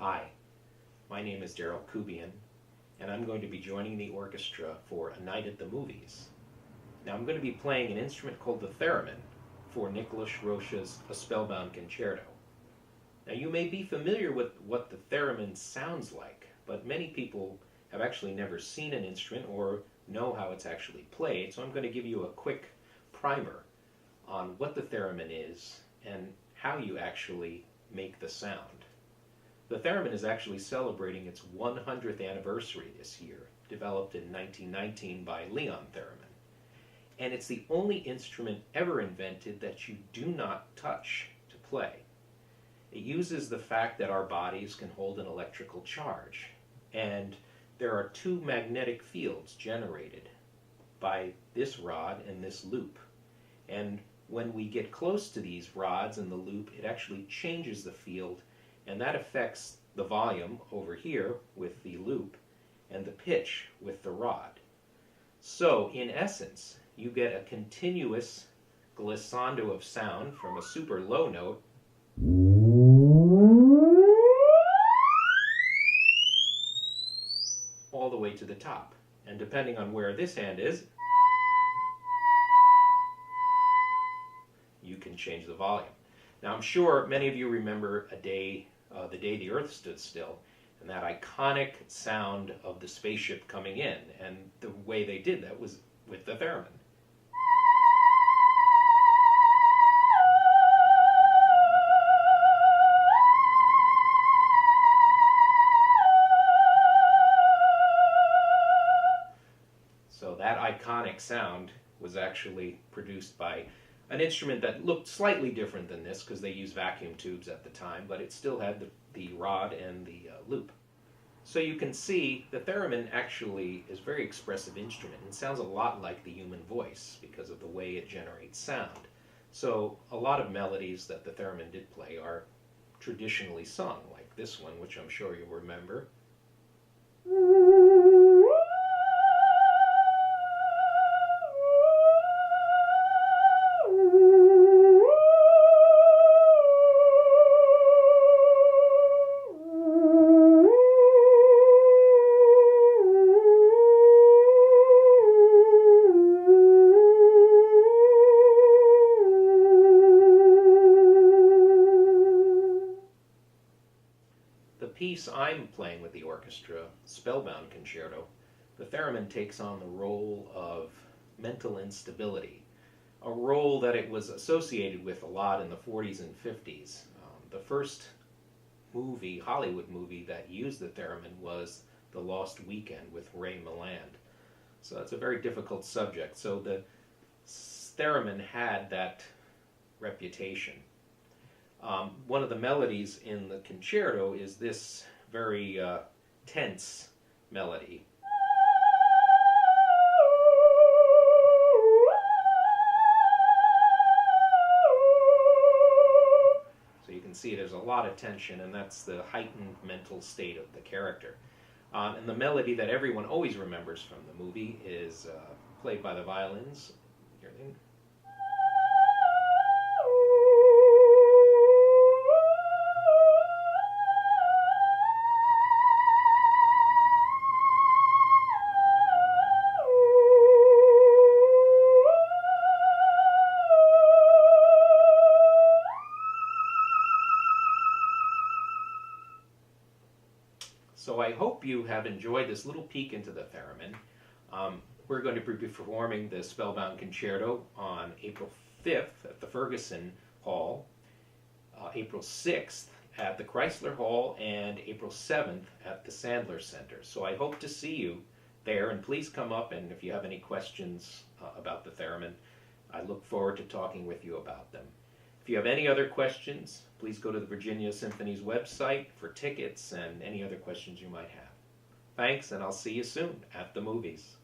Hi, my name is Darryl Kubian, and I'm going to be joining the orchestra for A Night at the Movies. Now I'm going to be playing an instrument called the Theremin for Nicholas Roche's A Spellbound Concerto. Now you may be familiar with what the theremin sounds like, but many people have actually never seen an instrument or know how it's actually played, so I'm going to give you a quick primer on what the theremin is and how you actually make the sound. The theremin is actually celebrating its 100th anniversary this year, developed in 1919 by Leon Theremin. And it's the only instrument ever invented that you do not touch to play. It uses the fact that our bodies can hold an electrical charge, and there are two magnetic fields generated by this rod and this loop. And when we get close to these rods and the loop, it actually changes the field, and that affects the volume over here with the loop and the pitch with the rod. So, in essence, you get a continuous glissando of sound from a super low note all the way to the top. And depending on where this hand is, you can change the volume. Now, I'm sure many of you remember the day the Earth stood still, and that iconic sound of the spaceship coming in, and the way they did that was with the theremin. So that iconic sound was actually produced by an instrument that looked slightly different than this because they used vacuum tubes at the time, but it still had the rod and the loop. So you can see the theremin actually is a very expressive instrument and sounds a lot like the human voice because of the way it generates sound. So a lot of melodies that the theremin did play are traditionally sung, like this one, which I'm sure you'll remember. The piece I'm playing with the orchestra, Spellbound Concerto, the theremin takes on the role of mental instability, a role that it was associated with a lot in the 40s and 50s. The first Hollywood movie that used the theremin was The Lost Weekend with Ray Milland. So that's a very difficult subject. So the theremin had that reputation. One of the melodies in the concerto is this very tense melody. So you can see there's a lot of tension, and that's the heightened mental state of the character. And the melody that everyone always remembers from the movie is played by the violins. Here they So I hope you have enjoyed this little peek into the theremin. We're going to be performing the Spellbound Concerto on April 5th at the Ferguson Hall, April 6th at the Chrysler Hall, and April 7th at the Sandler Center. So I hope to see you there, and please come up, and if you have any questions about the theremin, I look forward to talking with you about them. If you have any other questions, please go to the Virginia Symphony's website for tickets and any other questions you might have. Thanks, and I'll see you soon at the movies.